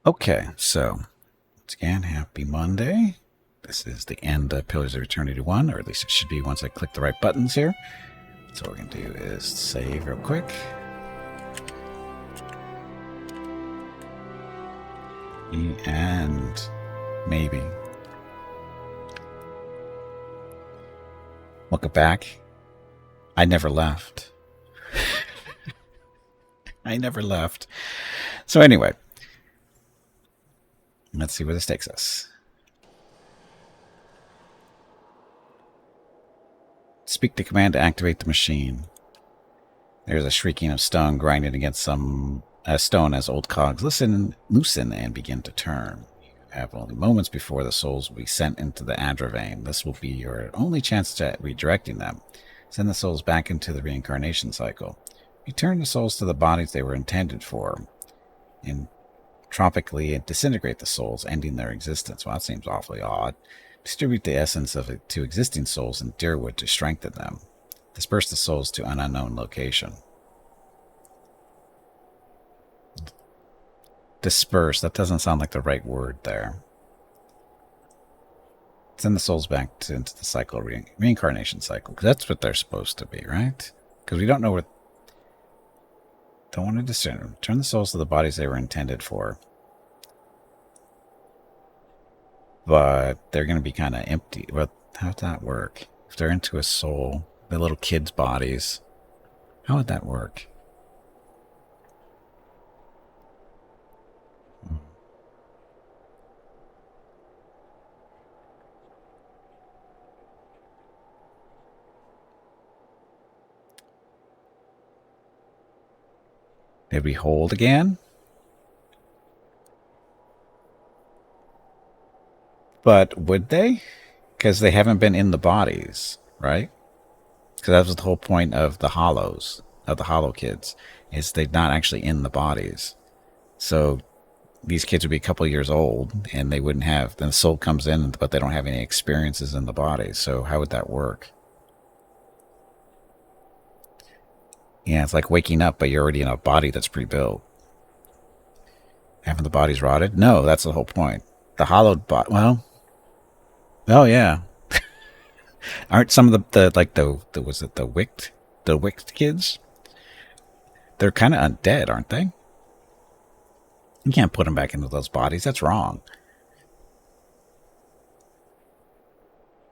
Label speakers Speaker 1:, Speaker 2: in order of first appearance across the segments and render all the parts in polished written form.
Speaker 1: Okay, so once again, happy Monday. This is the end of Pillars of Eternity 1, or at least it should be once I click the right buttons here. So what we're going to do is save real quick. And maybe. Welcome back. I never left. I never left. So anyway, let's see where this takes us. Speak the command to activate the machine. There's a shrieking of stone grinding against some stone as old cogs loosen and begin to turn. You have only moments before the souls will be sent into the Adra vein. This will be your only chance at redirecting them. Send the souls back into the reincarnation cycle. Return the souls to the bodies they were intended for. Entropically disintegrate the souls, ending their existence. Well, that seems awfully odd. Distribute the essence of it to existing souls in Deerwood to strengthen them. Disperse the souls to an unknown location. Disperse, that doesn't sound like the right word there. Send the souls back into the cycle, reincarnation cycle, because that's what they're supposed to be, right? Because we don't know what... Don't want to discern. Turn the souls to the bodies they were intended for. But they're going to be kind of empty. Well, how'd that work? If they're into a soul, the little kids' bodies, how would that work? Did we hold again? But would they? Because they haven't been in the bodies, right? Because that was the whole point of the hollows, of the hollow kids, is they're not actually in the bodies. So these kids would be a couple of years old, and they wouldn't have... Then the soul comes in, but they don't have any experiences in the body. So how would that work? Yeah, it's like waking up, but you're already in a body that's pre-built. Haven't the bodies rotted? No, that's the whole point. The hollowed body... Well... Oh, yeah. Aren't some of the was it the Wicked kids? They're kind of undead, aren't they? You can't put them back into those bodies. That's wrong.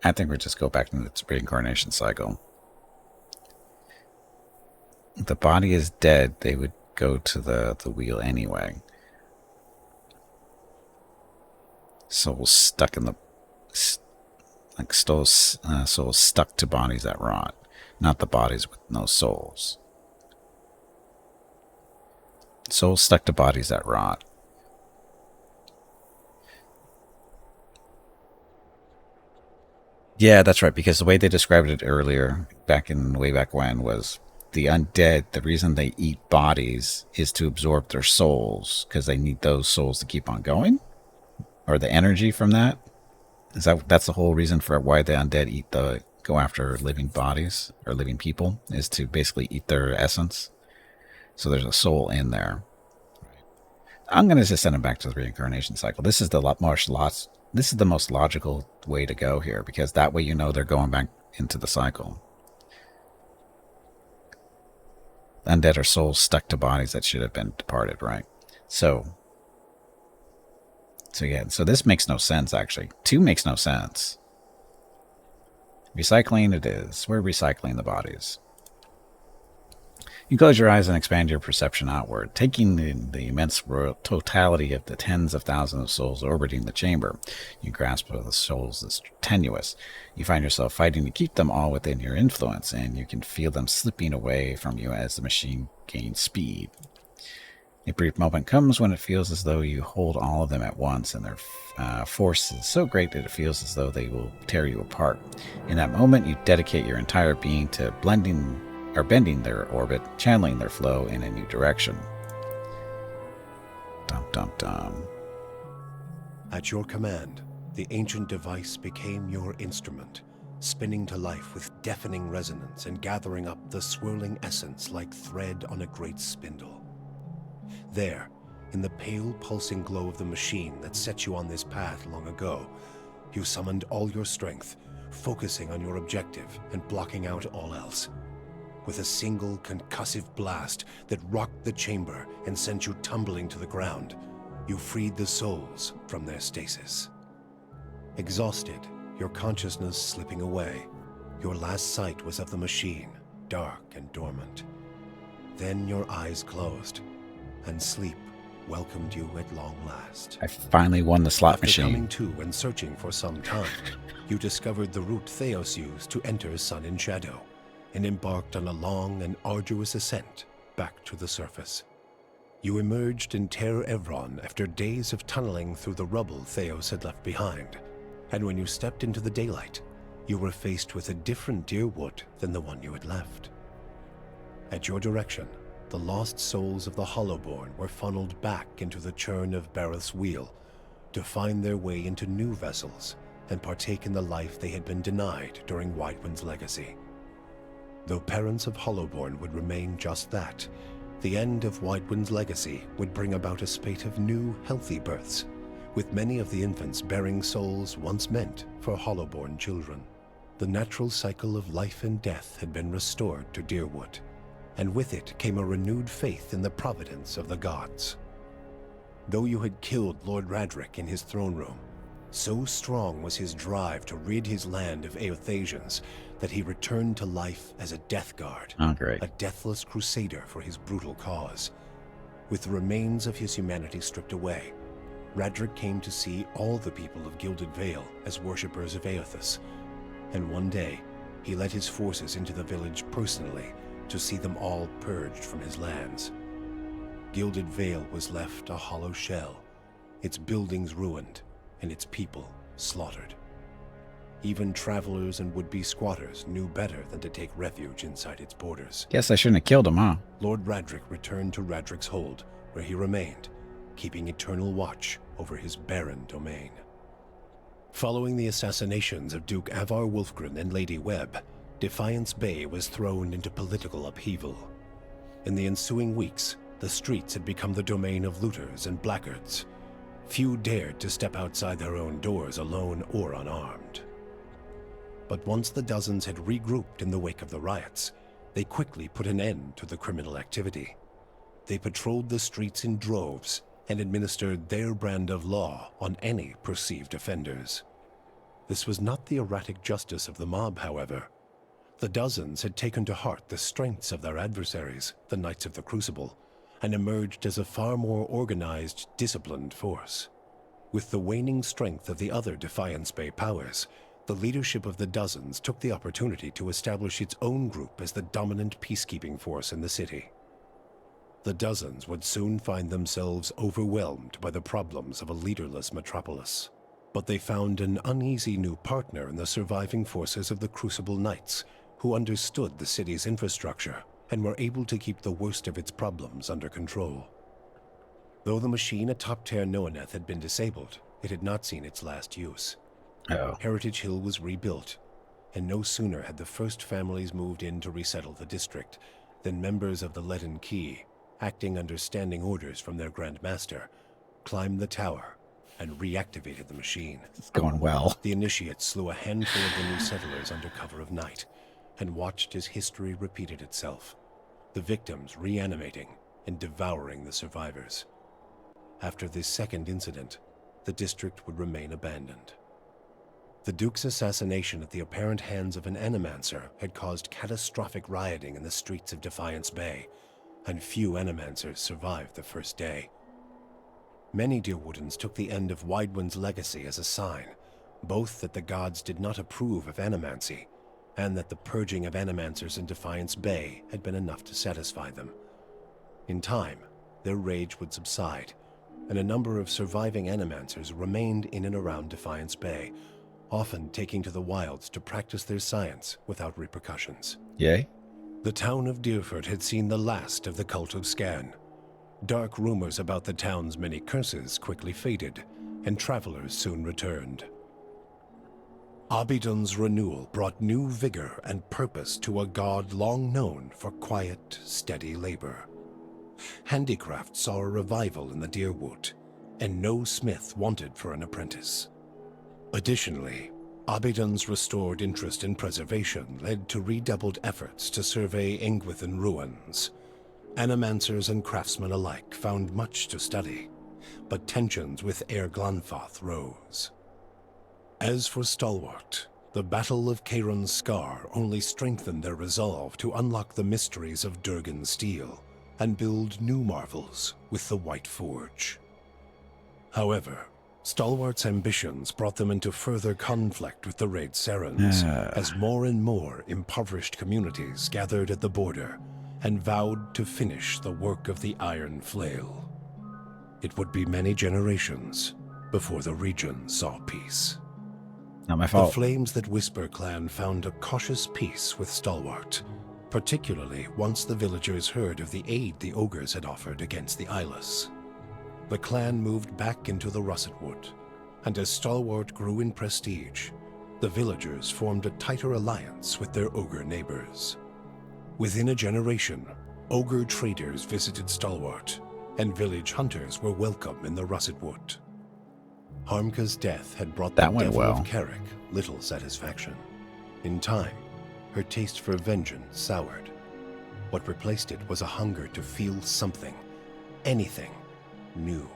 Speaker 1: I think we'll just go back into the reincarnation cycle. If the body is dead, they would go to the wheel anyway. Souls stuck in the... Like souls stuck to bodies that rot. Not the bodies with no souls. Souls stuck to bodies that rot. Yeah, that's right, because the way they described it earlier, way back when, was the undead, the reason they eat bodies is to absorb their souls, because they need those souls to keep on going? Or the energy from that? That's the whole reason for why the undead go after living bodies, or living people, is to basically eat their essence. So there's a soul in there. I'm going to just send them back to the reincarnation cycle. This is the most logical way to go here, because that way you know they're going back into the cycle. Undead are souls stuck to bodies that should have been departed, right? So yeah, so this makes no sense, actually. 2 makes no sense. Recycling it is. We're recycling the bodies. You close your eyes and expand your perception outward, taking the immense totality of the tens of thousands of souls orbiting the chamber. You grasp of the souls as tenuous. You find yourself fighting to keep them all within your influence, and you can feel them slipping away from you as the machine gains speed. A brief moment comes when it feels as though you hold all of them at once, and their force is so great that it feels as though they will tear you apart. In that moment, you dedicate your entire being to bending their orbit, channeling their flow in a new direction. Dum dum dum.
Speaker 2: At your command, the ancient device became your instrument, spinning to life with deafening resonance and gathering up the swirling essence like thread on a great spindle. There, In the pale, pulsing glow of the machine that set you on this path long ago, you summoned all your strength, focusing on your objective and blocking out all else. With a single concussive blast that rocked the chamber and sent you tumbling to the ground, you freed the souls from their stasis. Exhausted, your consciousness slipping away, your last sight was of the machine, dark and dormant. Then your eyes closed, and sleep welcomed you at long last.
Speaker 1: I finally won the slot
Speaker 2: After
Speaker 1: machine.
Speaker 2: coming to and searching for some time, you discovered the route Theos used to enter Sun in Shadow, and embarked on a long and arduous ascent back to the surface. You emerged in Ter Evron after days of tunneling through the rubble Theos had left behind, and when you stepped into the daylight, you were faced with a different Deerwood than the one you had left. At your direction, the lost souls of the Hollowborn were funneled back into the churn of Bareth's wheel to find their way into new vessels and partake in the life they had been denied during Widewind's legacy. Though parents of Hollowborn would remain just that, the end of Widewind's legacy would bring about a spate of new, healthy births, with many of the infants bearing souls once meant for Hollowborn children. The natural cycle of life and death had been restored to Deerwood, and with it came a renewed faith in the providence of the gods. Though you had killed Lord Radric in his throne room, so strong was his drive to rid his land of Eothasians that he returned to life as a death guard,
Speaker 1: Oh, great.
Speaker 2: a deathless crusader for his brutal cause. With the remains of his humanity stripped away, Radric came to see all the people of Gilded Vale as worshippers of Eothas, and one day he led his forces into the village personally to see them all purged from his lands. Gilded Vale was left a hollow shell, its buildings ruined, and its people slaughtered. Even travelers and would-be squatters knew better than to take refuge inside its borders.
Speaker 1: Guess I shouldn't have killed him, huh?
Speaker 2: Lord Radric returned to Radric's Hold, where he remained, keeping eternal watch over his barren domain. Following the assassinations of Duke Avar Wolfgren and Lady Webb, Defiance Bay was thrown into political upheaval. In the ensuing weeks, the streets had become the domain of looters and blackguards. Few dared to step outside their own doors alone or unarmed. But once the dozens had regrouped in the wake of the riots, they quickly put an end to the criminal activity. They patrolled the streets in droves and administered their brand of law on any perceived offenders. This was not the erratic justice of the mob, however. The dozens had taken to heart the strengths of their adversaries, the Knights of the Crucible, and emerged as a far more organized, disciplined force. With the waning strength of the other Defiance Bay powers, the leadership of the dozens took the opportunity to establish its own group as the dominant peacekeeping force in the city. The dozens would soon find themselves overwhelmed by the problems of a leaderless metropolis. But they found an uneasy new partner in the surviving forces of the Crucible Knights, who understood the city's infrastructure and were able to keep the worst of its problems under control. Though the machine atop Ter Noaneth had been disabled, it had not seen its last use.
Speaker 1: Uh-oh.
Speaker 2: Heritage Hill was rebuilt, and no sooner had the first families moved in to resettle the district than members of the Leaden Key, acting under standing orders from their Grand Master, climbed the tower and reactivated the machine.
Speaker 1: It's going well.
Speaker 2: The initiates slew a handful of the new settlers under cover of night and watched as history repeated itself, the victims reanimating and devouring the survivors. After this second incident, the district would remain abandoned. The Duke's assassination at the apparent hands of an Animancer had caused catastrophic rioting in the streets of Defiance Bay, and few Animancers survived the first day. Many Deerwoodans took the end of Widewind's legacy as a sign, both that the gods did not approve of animancy, and that the purging of Animancers in Defiance Bay had been enough to satisfy them. In time, their rage would subside, and a number of surviving Animancers remained in and around Defiance Bay, often taking to the wilds to practice their science without repercussions.
Speaker 1: Yay?
Speaker 2: The town of Deerford had seen the last of the cult of Scan. Dark rumors about the town's many curses quickly faded, and travelers soon returned. Abidon's renewal brought new vigor and purpose to a god long known for quiet, steady labor. handicraft saw a revival in the Deerwood, and no smith wanted for an apprentice. Additionally, Abidon's restored interest in preservation led to redoubled efforts to survey Engwithan ruins. Animancers and craftsmen alike found much to study, but tensions with Aer Glanfath rose. As for Stalwart, the Battle of Caeron's Scar only strengthened their resolve to unlock the mysteries of Durgan steel and build new marvels with the White Forge. However, Stalwart's ambitions brought them into further conflict with the Raid Serens, as more and more impoverished communities gathered at the border and vowed to finish the work of the Iron Flail. It would be many generations before the region saw peace.
Speaker 1: Not my
Speaker 2: The
Speaker 1: fault.
Speaker 2: Flames That Whisper clan found a cautious peace with Stalwart, particularly once the villagers heard of the aid the ogres had offered against the Eyeless. The clan moved back into the Russetwood, and as Stalwart grew in prestige, the villagers formed a tighter alliance with their ogre neighbors. Within a generation, ogre traders visited Stalwart, and village hunters were welcome in the Russetwood. Harmka's death had brought the
Speaker 1: That went
Speaker 2: Devil
Speaker 1: well.
Speaker 2: of Carrick little satisfaction. In time, her taste for vengeance soured. What replaced it was a hunger to feel something, anything, new.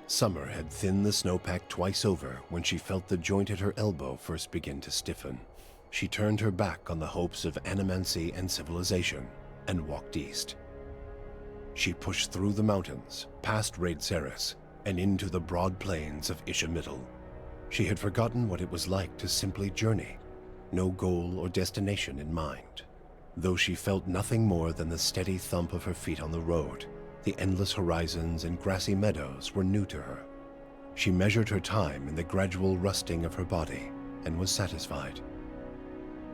Speaker 2: Summer had thinned the snowpack twice over when she felt the joint at her elbow first begin to stiffen. She turned her back on the hopes of animancy and civilization and walked east. She pushed through the mountains, past Raid Ceres, and into the broad plains of Ishamiddle. She had forgotten what it was like to simply journey, no goal or destination in mind. Though she felt nothing more than the steady thump of her feet on the road, the endless horizons and grassy meadows were new to her. She measured her time in the gradual rusting of her body and was satisfied.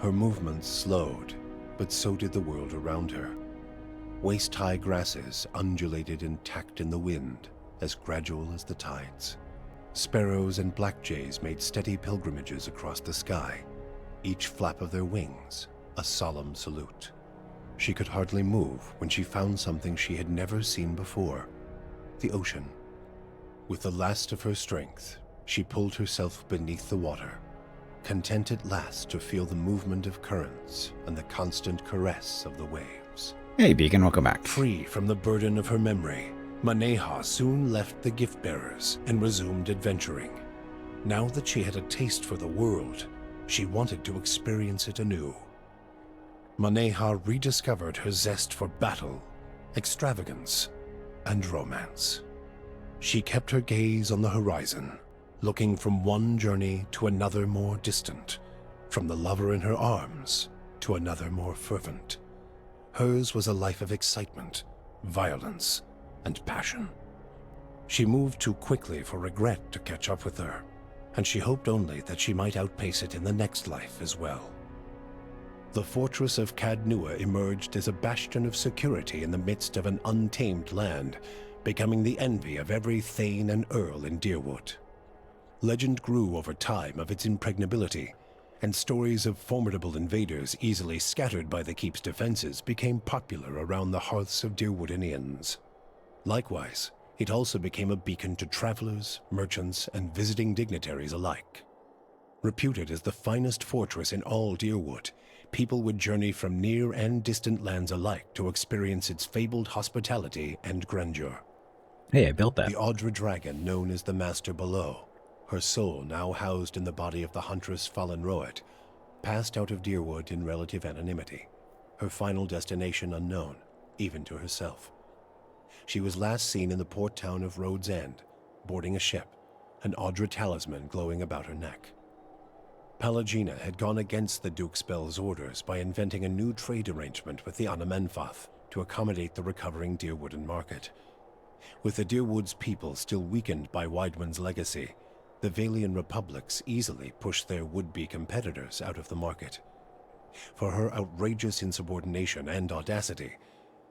Speaker 2: Her movements slowed, but so did the world around her. Waist-high grasses undulated and tacked in the wind, as gradual as the tides. Sparrows and blackjays made steady pilgrimages across the sky, each flap of their wings a solemn salute. She could hardly move when she found something she had never seen before, the ocean. With the last of her strength, she pulled herself beneath the water, content at last to feel the movement of currents and the constant caress of the waves.
Speaker 1: Hey, Beacon, welcome back.
Speaker 2: Free from the burden of her memory, Maneha soon left the gift-bearers and resumed adventuring. Now that she had a taste for the world, she wanted to experience it anew. Maneha rediscovered her zest for battle, extravagance, and romance. She kept her gaze on the horizon, looking from one journey to another more distant, from the lover in her arms to another more fervent. Hers was a life of excitement, violence, and passion. She moved too quickly for regret to catch up with her, and she hoped only that she might outpace it in the next life as well. The fortress of Cadnua emerged as a bastion of security in the midst of an untamed land, becoming the envy of every thane and earl in Deerwood. Legend grew over time of its impregnability, and stories of formidable invaders easily scattered by the keep's defenses became popular around the hearths of Deerwoodinians. Likewise, it also became a beacon to travelers, merchants, and visiting dignitaries alike. Reputed as the finest fortress in all Deerwood, people would journey from near and distant lands alike to experience its fabled hospitality and grandeur.
Speaker 1: Hey, I built that.
Speaker 2: The Audra dragon known as the Master Below, her soul now housed in the body of the huntress Fallen Roet, passed out of Deerwood in relative anonymity, her final destination unknown, even to herself. She was last seen in the port town of Rhodes End, boarding a ship, an Audra talisman glowing about her neck. Palagina had gone against the Duke Spell's orders by inventing a new trade arrangement with the Anamenfath to accommodate the recovering Deerwooden market. With the Deerwood's people still weakened by Weidman's legacy, the Valian republics easily pushed their would-be competitors out of the market. For her outrageous insubordination and audacity,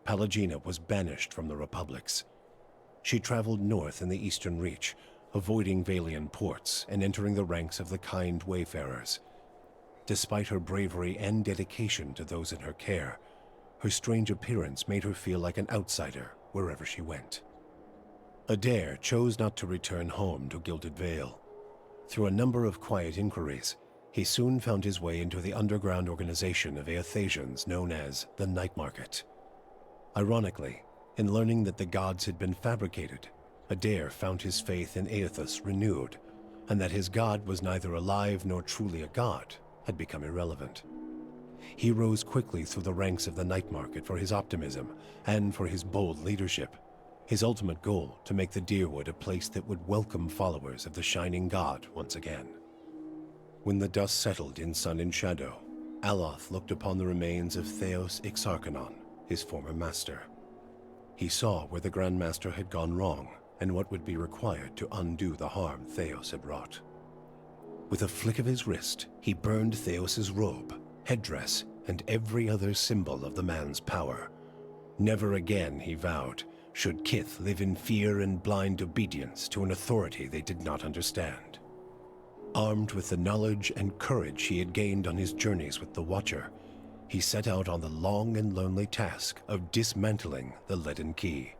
Speaker 2: Palagina was banished from the republics. She traveled north in the Eastern Reach, avoiding Valian ports and entering the ranks of the kind wayfarers. Despite her bravery and dedication to those in her care, her strange appearance made her feel like an outsider wherever she went. Adair chose not to return home to Gilded Vale. Through a number of quiet inquiries, he soon found his way into the underground organization of Aethasians known as the Night Market. Ironically, in learning that the gods had been fabricated, Adair found his faith in Aethus renewed, and that his god was neither alive nor truly a god had become irrelevant. He rose quickly through the ranks of the Night Market for his optimism and for his bold leadership, his ultimate goal to make the Dyrwood a place that would welcome followers of the Shining God once again. When the dust settled in Sun and Shadow, Aloth looked upon the remains of Theos Ixarchanon, his former master. He saw where the Grand Master had gone wrong and what would be required to undo the harm Theos had wrought. With a flick of his wrist, he burned Theos's robe, headdress, and every other symbol of the man's power. Never again, he vowed, should Kith live in fear and blind obedience to an authority they did not understand. Armed with the knowledge and courage he had gained on his journeys with the Watcher, he set out on the long and lonely task of dismantling the Leaden Key.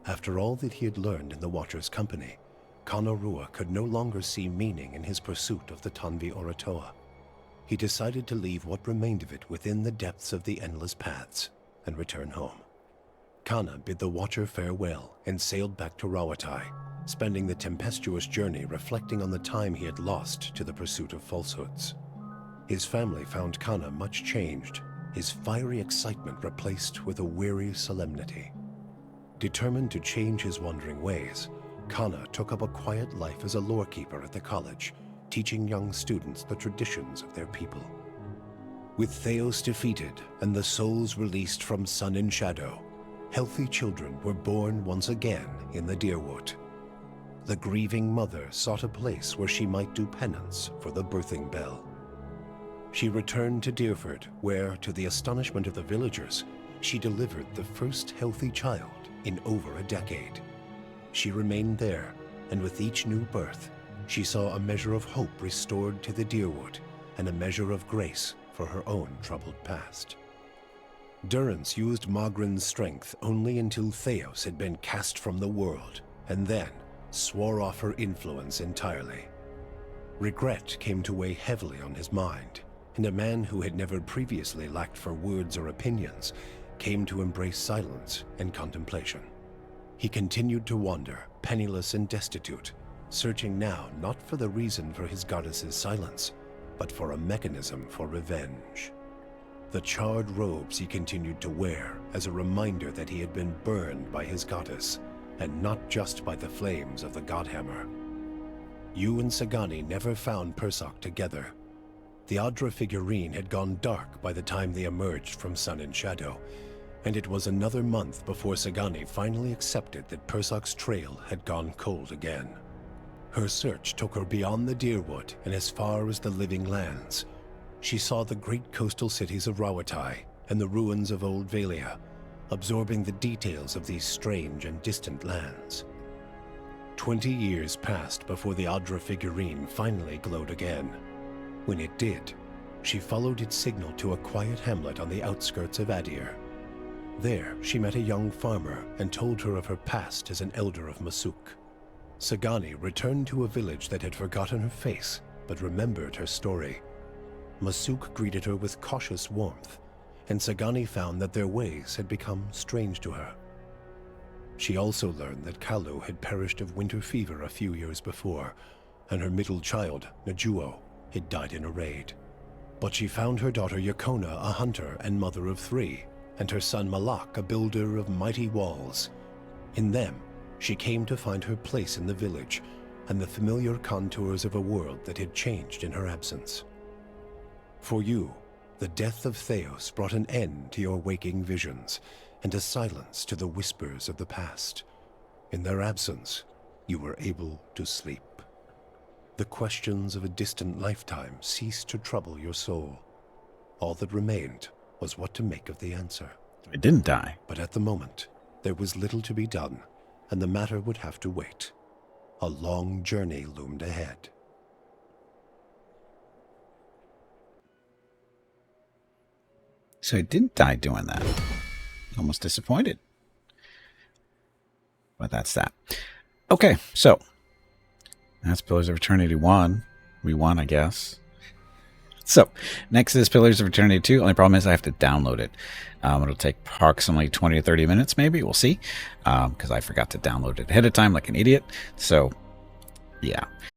Speaker 2: After all that he had learned in the Watcher's company, Kanarua could no longer see meaning in his pursuit of the Tanvi Oratoa. He decided to leave what remained of it within the depths of the Endless Paths and return home. Kana bid the Watcher farewell and sailed back to Rawatai, spending the tempestuous journey reflecting on the time he had lost to the pursuit of falsehoods. His family found Kana much changed, his fiery excitement replaced with a weary solemnity. Determined to change his wandering ways, Kana took up a quiet life as a lorekeeper at the college, teaching young students the traditions of their people. With Theos defeated and the souls released from Sun and Shadow, healthy children were born once again in the Dyrwood. The grieving mother sought a place where she might do penance for the birthing bell. She returned to Deerford, where, to the astonishment of the villagers, she delivered the first healthy child in over a decade. She remained there, and with each new birth, she saw a measure of hope restored to the Dyrwood and a measure of grace for her own troubled past. Durrance used Mogren's strength only until Theos had been cast from the world, and then swore off her influence entirely. Regret came to weigh heavily on his mind, and a man who had never previously lacked for words or opinions came to embrace silence and contemplation. He continued to wander, penniless and destitute, searching now not for the reason for his goddess's silence, but for a mechanism for revenge. The charred robes he continued to wear as a reminder that he had been burned by his goddess, and not just by the flames of the Godhammer. Yu and Sagani never found Persok together. The Adra figurine had gone dark by the time they emerged from Sun and Shadow, and it was another month before Sagani finally accepted that Persok's trail had gone cold again. Her search took her beyond the Dyrwood and as far as the Living Lands. She saw the great coastal cities of Rawatai and the ruins of Old Valia, absorbing the details of these strange and distant lands. 20 years passed before the Adra figurine finally glowed again. When it did, she followed its signal to a quiet hamlet on the outskirts of Adir. There, she met a young farmer and told her of her past as an elder of Masuk. Sagani returned to a village that had forgotten her face, but remembered her story. Masuk greeted her with cautious warmth, and Sagani found that their ways had become strange to her. She also learned that Kalu had perished of winter fever a few years before, and her middle child, Najuo, had died in a raid. But she found her daughter Yakona a hunter and mother of 3, and her son Malak a builder of mighty walls. In them, she came to find her place in the village and the familiar contours of a world that had changed in her absence. For you, the death of Theos brought an end to your waking visions and a silence to the whispers of the past. In their absence, you were able to sleep. The questions of a distant lifetime ceased to trouble your soul. All that remained was what to make of the answer.
Speaker 1: It didn't die.
Speaker 2: But at the moment, there was little to be done, and the matter would have to wait. A long journey loomed ahead.
Speaker 1: So it didn't die doing that. Almost disappointed. But that's that. Okay, so that's Pillars of Eternity 1. We won, I guess. So, next is Pillars of Eternity 2. Only problem is I have to download it. It'll take approximately 20 to 30 minutes, maybe. We'll see. Because I forgot to download it ahead of time like an idiot. So, yeah.